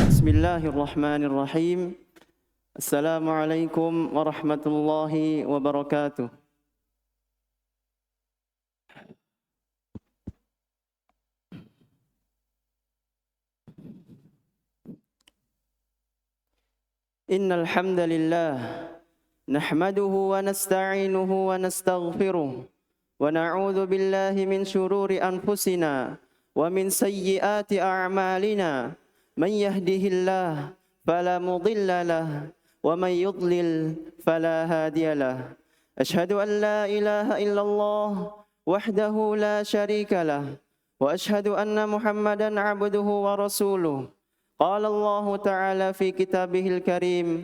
Bismillahirrahmanirrahim. Assalamualaikum warahmatullahi wabarakatuh. Innal hamdalillah nahmaduhu wa nasta'inuhu wa nastaghfiruh wa na'udzu billahi min shururi anfusina wa min sayyiati a'malina. Man yahdihillahu fala mudilla lahu wa man yudlil fala hadiya lahu. Ashhadu an la ilaha illallah wahdahu la syarika lahu wa ashhadu anna Muhammadan 'abduhu wa rasuluh. Qala Allah ta'ala fi kitabihil karim,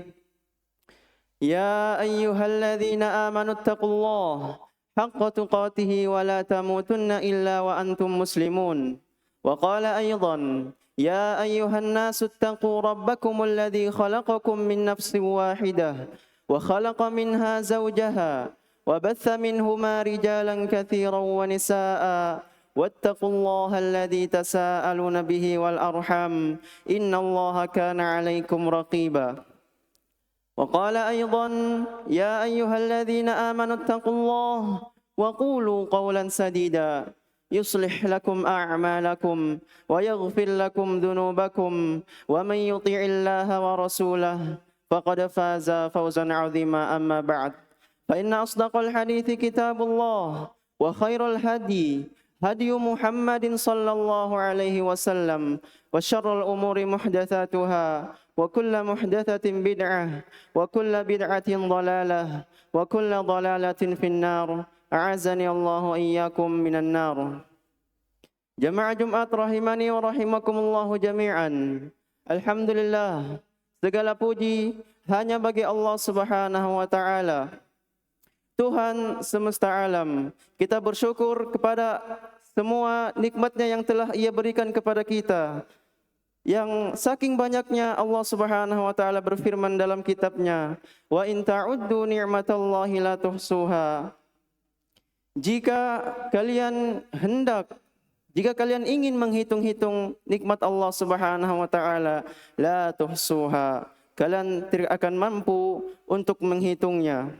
ya ayyuhalladzina amanu taqullaha haqqa tuqatih wa la tamutunna illa wa antum muslimun. Wa qala aydan, ya ayyuhan nasu ittaqu rabbakum alladhi khalaqakum min nafsin wahidah wa khalaqa minha zawjaha wa batha minhuma rijalan katsiran wa nisaa'a wattaqullaha alladhi tasaaluna bihi wal arham innallaha kana 'alaykum raqiba. Wa qala aydan, ya ayyuhalladzina amanu ittaqullaha wa qulu qawlan sadida yuslih lakum a'malakum wa yaghfir lakum dhunubakum wa man yuti'illaha wa rasulahu faqad faza fawzan 'azima. Amma ba'd, fa inna asdaqal hadithi kitabullah wa khairal hadi hadi Muhammadin sallallahu alaihi wasallam wa syarrul umuri muhdatsatuha wa kullu muhdatsatin bid'ah wa kullu bid'atin dhalalah wa kullu dhalalatin finnar. A'azani Allahu iyyakum minan nar. Jamaah Jumat rahimani wa rahimakumullahu jami'an. Alhamdulillah, segala puji hanya bagi Allah Subhanahu wa taala, Tuhan semesta alam. Kita bersyukur kepada semua nikmat-Nya yang telah Ia berikan kepada kita. Yang saking banyaknya Allah Subhanahu wa taala berfirman dalam kitab-Nya, wa in ta'uddu ni'matallahi la tuhsuha. Jika kalian ingin menghitung-hitung nikmat Allah Subhanahu wa taala, la tuhsuha, kalian tidak akan mampu untuk menghitungnya.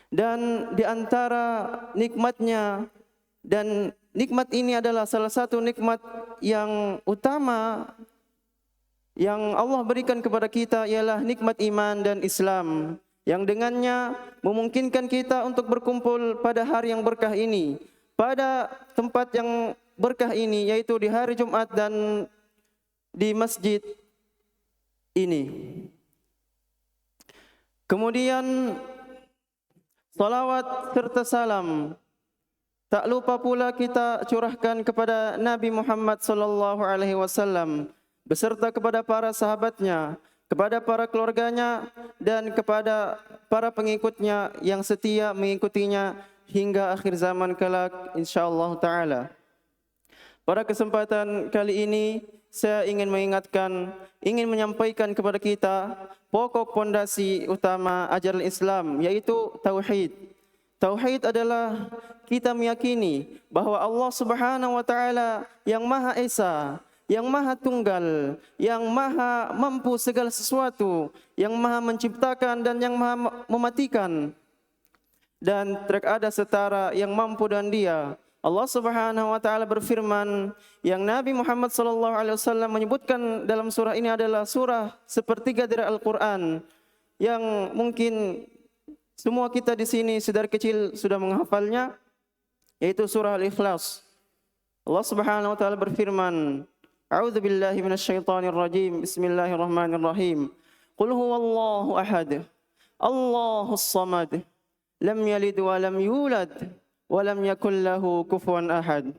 Dan di antara nikmat-Nya, dan nikmat ini adalah salah satu nikmat yang utama yang Allah berikan kepada kita, ialah nikmat iman dan Islam, yang dengannya memungkinkan kita untuk berkumpul pada hari yang berkah ini, pada tempat yang berkah ini, yaitu di hari Jumat dan di masjid ini. Kemudian salawat serta salam tak lupa pula kita curahkan kepada Nabi Muhammad sallallahu alaihi wasallam beserta kepada para sahabatnya, kepada para keluarganya, dan kepada para pengikutnya yang setia mengikutinya hingga akhir zaman kelak insyaallah ta'ala. Pada kesempatan kali ini saya ingin menyampaikan kepada kita pokok pondasi utama ajaran Islam, yaitu tauhid. Tauhid adalah kita meyakini bahwa Allah Subhanahu wa taala yang Maha Esa, yang Maha Tunggal, yang Maha mampu segala sesuatu, yang Maha menciptakan dan yang Maha mematikan, dan tidak ada setara yang mampu dan Dia. Allah Subhanahu wa taala berfirman, yang Nabi Muhammad sallallahu alaihi wasallam menyebutkan dalam surah ini adalah surah sepertiga dari Al-Qur'an, yang mungkin semua kita di sini sedari kecil sudah menghafalnya, yaitu surah Al-Ikhlas. Allah Subhanahu wa taala berfirman, a'udzu billahi minasyaitonir rajim. Bismillahirrahmanirrahim. Qul huwallahu ahad. Allahus samad. Lam yalid wa lam yulad wa lam yakul lahu kufuwan ahad.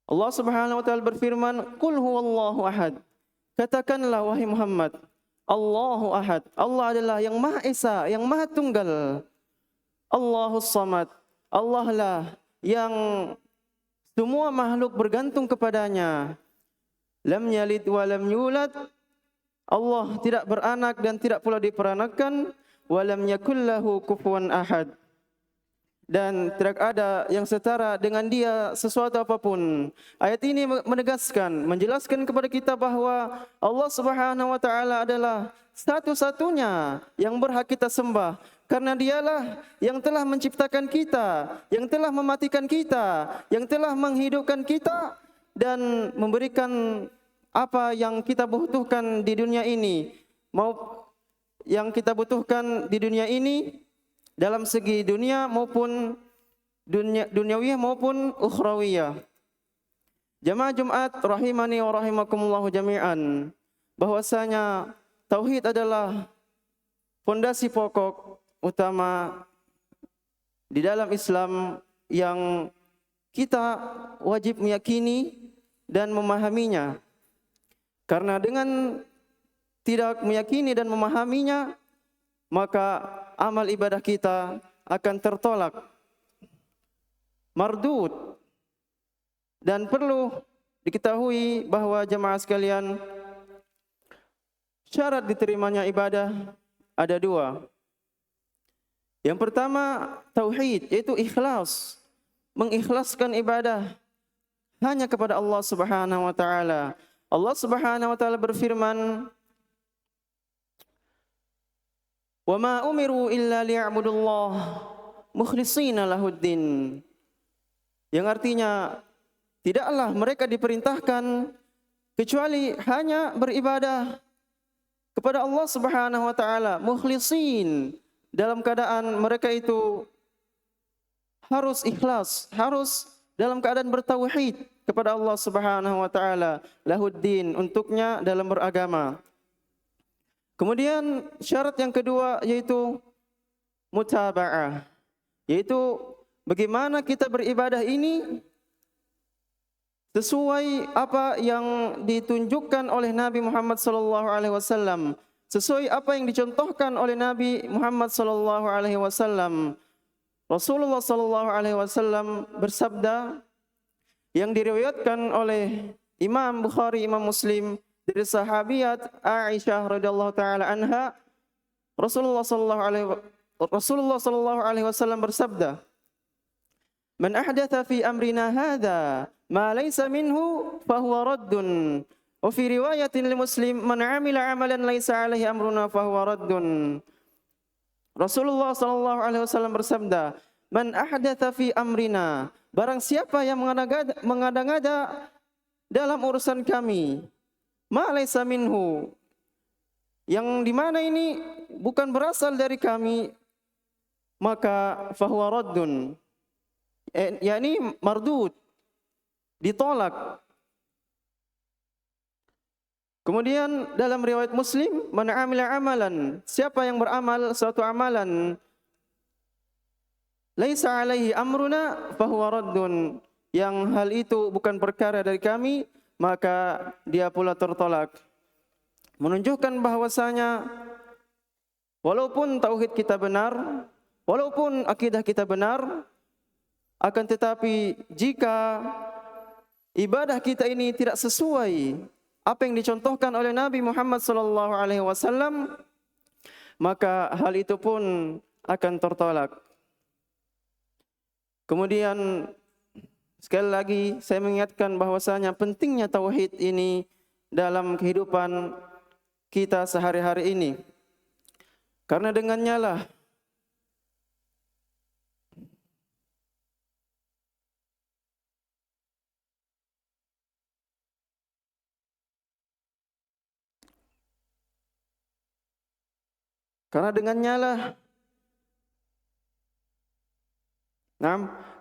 Allah Subhanahu wa taala berfirman, qul huwallahu ahad. Katakanlah wahai Muhammad, Allahu ahad. Allah adalah yang Maha Esa, yang Maha Tunggal. Allahus samad. Allah lah yang semua makhluk bergantung kepadanya. Lam yalid wa lam yulad. Allah tidak beranak dan tidak pula diperanakkan. Wa lam yakul lahu kufuwan ahad. dan tidak ada yang setara dengan Dia sesuatu apapun. Ayat ini menegaskan, menjelaskan kepada kita bahwa Allah Subhanahu wa taala adalah satu-satunya yang berhak kita sembah, karena Dialah yang telah menciptakan kita, yang telah mematikan kita, yang telah menghidupkan kita dan memberikan apa yang kita butuhkan di dunia ini, yang kita butuhkan di dunia ini dalam segi dunia maupun duniawiyah maupun ukhrawiyah. Jamaah Jumat rahimani wa rahimakumullah jami'an, bahwasanya tauhid adalah fondasi pokok utama di dalam Islam yang kita wajib meyakini dan memahaminya. Karena dengan tidak meyakini dan memahaminya, maka amal ibadah kita akan tertolak, mardud. Dan perlu diketahui bahwa jemaah sekalian, syarat diterimanya ibadah ada dua. Yang pertama tauhid, yaitu ikhlas, mengikhlaskan ibadah hanya kepada Allah Subhanahu wa taala. Allah Subhanahu wa taala berfirman, "Wa ma umiru illa liya'budullah mukhlishina lahuddin." Yang artinya, tidaklah mereka diperintahkan kecuali hanya beribadah kepada Allah Subhanahu wa taala mukhlishin, dalam keadaan mereka itu harus ikhlas, harus dalam keadaan bertauhid kepada Allah Subhanahu wa taala, lahuddin, untuknya dalam beragama. Kemudian syarat yang kedua yaitu mutaba'ah, yaitu bagaimana kita beribadah ini sesuai apa yang ditunjukkan oleh Nabi Muhammad sallallahu alaihi wasallam, sesuai apa yang dicontohkan oleh Nabi Muhammad sallallahu alaihi wasallam. Rasulullah sallallahu alaihi wasallam bersabda yang diriwayatkan oleh Imam Bukhari, Imam Muslim dari sahabiat Aisyah radhiyallahu taala anha, Rasulullah sallallahu alaihi wasallam bersabda, "Man ahdatha fi amrina hadza ma laysa minhu fahuwa raddun." Wa fi riwayatin li Muslim, "Man 'amila 'amalan laysa 'alaihi amruna fahuwa raddun." Rasulullah sallallahu alaihi wasallam bersabda, "Man ahdatha fi amrina," barang siapa yang mengada-ngada dalam urusan kami, ma laysa minhu, yang di mana ini bukan berasal dari kami, maka fahuwa raddun, yakni mardud, ditolak. Kemudian dalam riwayat Muslim, "Man 'amila 'amalan," siapa yang beramal suatu amalan, "laisa 'alaihi amruna fahuwa raddun," yang hal itu bukan perkara dari kami, maka dia pula tertolak. Menunjukkan bahwasanya walaupun tauhid kita benar, walaupun akidah kita benar, akan tetapi jika ibadah kita ini tidak sesuai apa yang dicontohkan oleh Nabi Muhammad sallallahu alaihi wasallam, maka hal itu pun akan tertolak. Kemudian sekali lagi saya mengingatkan bahwasanya pentingnya tauhid ini dalam kehidupan kita sehari-hari ini. Karena dengannya lah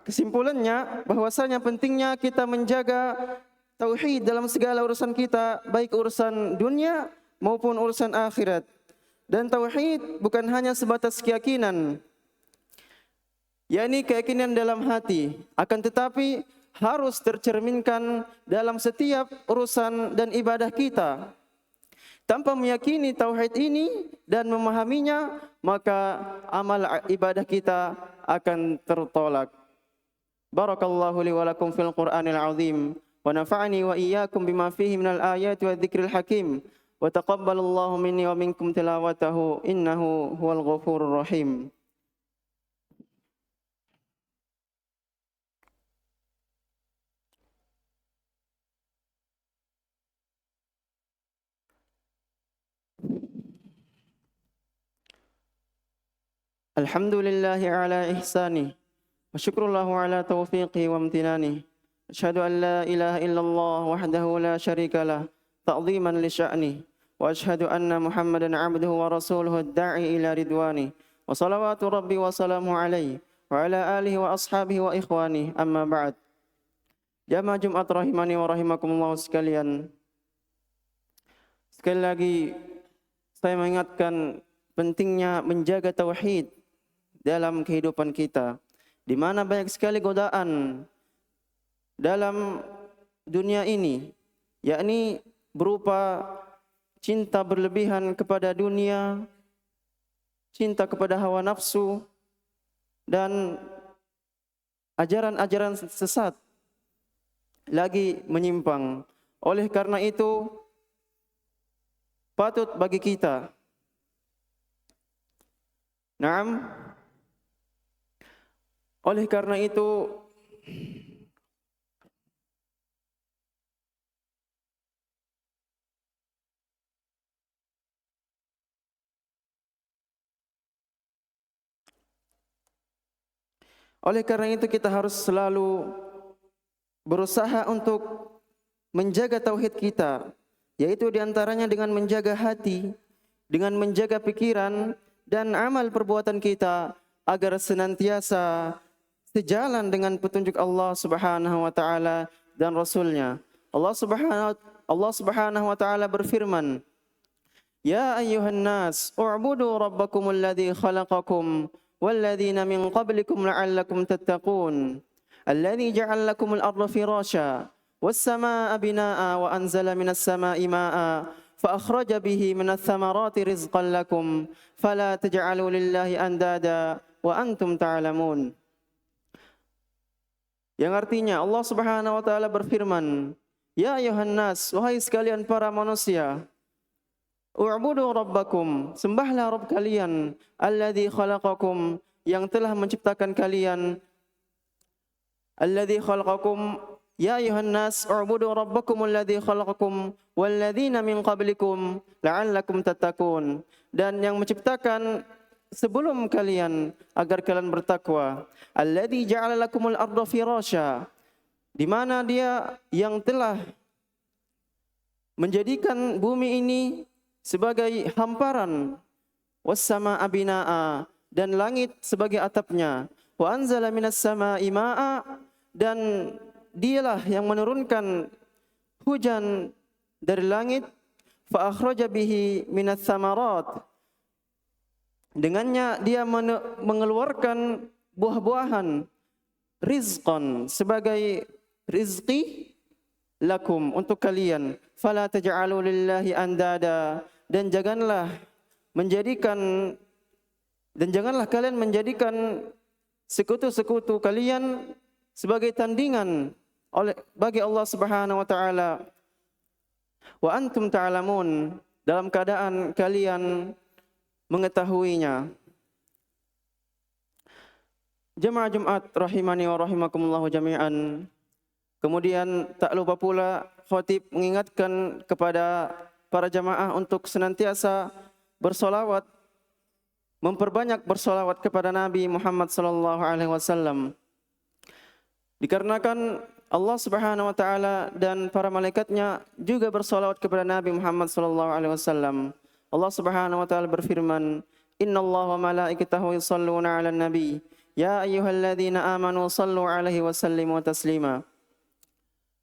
kesimpulannya bahwasanya pentingnya kita menjaga tauhid dalam segala urusan kita, baik urusan dunia maupun urusan akhirat. Dan tauhid bukan hanya sebatas keyakinan, yakni keyakinan dalam hati, akan tetapi harus tercerminkan dalam setiap urusan dan ibadah kita. Tanpa meyakini tauhid ini dan memahaminya, maka amal ibadah kita akan tertolak. Barakallahu li wa lakum fil Qur'anil azim, wa nafa'ani wa iyyakum bima fihi minal ayati wa dzikril hakim, wa taqabbalallahu minni wa minkum tilawatahu, innahu huwal ghafurur rahim. Alhamdulillahi ala ihsani wa syukrullahu ala taufiqi wa amtinani. Asyhadu an la ilaha illallah wahdahu la syarika lah ta'ziman li sya'ni wa asyhadu anna Muhammadan 'abduhu wa rasuluhu ad-da'i ila ridwani wa salawatu rabbi wa salamu alaihi wa ala alihi wa ashabihi wa ikhwani amma ba'd. Jamaah Jumat rahimani wa rahimakumullah sekalian. Sekali lagi saya mengingatkan pentingnya menjaga tauhid dalam kehidupan kita, di mana banyak sekali godaan dalam dunia ini, yakni berupa cinta berlebihan kepada dunia, cinta kepada hawa nafsu, dan ajaran-ajaran sesat lagi menyimpang. Oleh karena itu, patut bagi kita oleh karena itu kita harus selalu berusaha untuk menjaga tauhid kita, yaitu diantaranya dengan menjaga hati, dengan menjaga pikiran dan amal perbuatan kita agar senantiasa sejalan dengan petunjuk Allah Subhanahu wa taala dan Rasul-Nya. Allah Subhanahu wa taala berfirman, "Ya ayyuhan nas, u'budu rabbakumul ladzi khalaqakum walladzina min qablikum la'allakum tattaqun. Alladzi ja'ala lakumul arda firasya was samaa'a binaa'a wa anzala minas samaa'i maa'a فأخرج به من الثمرات رزقا لكم فلا تجعلوا لله أندادا وأنتم تعلمون." Yang artinya Allah Subhanahu wa taala berfirman, "Ya ayuhan nas, wahai sekalian para manusia, u'budu rabbakum, sembahlah Rabb kalian, alladzi khalaqakum, yang telah menciptakan kalian. Alladzi khalaqakum, ya ayuhan nas, u'budu rabbakum alladzi khalaqakum walladzina min qablikum la'allakum tattaqun." Dan yang menciptakan sebelum kalian agar kalian bertakwa. Alladzi ja'ala lakumul arda firasya, di mana Dia yang telah menjadikan bumi ini sebagai hamparan, was samaa'a binaa'a, dan langit sebagai atapnya, wa anzala minas samaa'i maa'a, dan Dialah yang menurunkan hujan dari langit, fa akhraja bihi minats samarat, dengannya Dia mengeluarkan buah-buahan, rizqan, sebagai rizki, lakum, untuk kalian, fala taj'alu lillahi andada, dan janganlah kalian menjadikan sekutu-sekutu kalian sebagai tandingan bagi Allah Subhanahu wa taala. Wa antum ta'lamun, dalam keadaan kalian mengetahuinya. Jemaah Jumat rahimani wa rahimakumullah jami'an. Kemudian tak lupa pula khatib mengingatkan kepada para jamaah untuk senantiasa bersolawat, memperbanyak bersolawat kepada Nabi Muhammad sallallahu alaihi wasallam. Dikarenakan Allah Subhanahu wa taala dan para malaikatnya juga bersolawat kepada Nabi Muhammad sallallahu alaihi wasallam. Allah Subhanahu wa taala berfirman, "Innallaha wa malaikatahu yusholluna 'alan nabi, ya ayyuhalladzina amanu shallu 'alaihi wa sallimu taslima.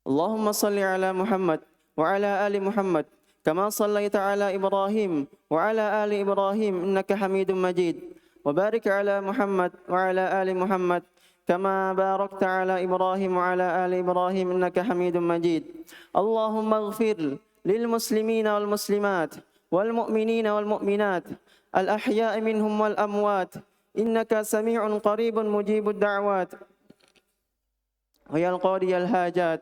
Allahumma shalli 'ala Muhammad wa 'ala ali Muhammad kama shallaita 'ala Ibrahim wa 'ala ali Ibrahim innaka Hamidum Majid. Wa barik 'ala Muhammad wa 'ala ali Muhammad kama barakta 'ala Ibrahim wa 'ala ali Ibrahim innaka Hamidum Majid. Allahumma ighfir lil muslimina wal muslimat wal mu'minina wal mu'minat al ahya'i minhum wal amwat innaka sami'un qaribun mujibud da'wat wa yal qadiyal hajat.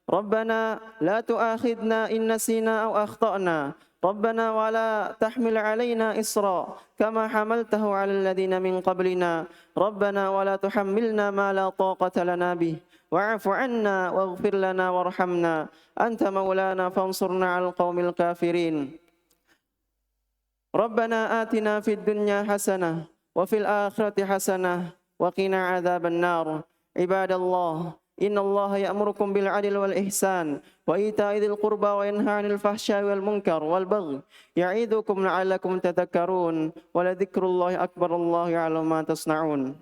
Rabbana la tu'akhidna in nasina aw akhtana. Rabbana wa la tahmil 'alaina isra kama hamaltahu 'alal ladzina min qablina. Rabbana wa la tuhammilna ma la taqata lana bih. Wa'fu 'anna waghfir lana warhamna anta maulana fansurna 'alal qaumil kafirin. Rabbana atina fid dunya hasanah وفي الآخرة حسنة وقنا عذاب النار. عباد الله، إن الله يأمركم بالعدل والإحسان وإيتاء ذي القربى وينهى عن الفحشاء والمنكر والبغي يعظكم لعلكم تذكرون. ولذكر الله أكبر، الله يعلم ما تصنعون.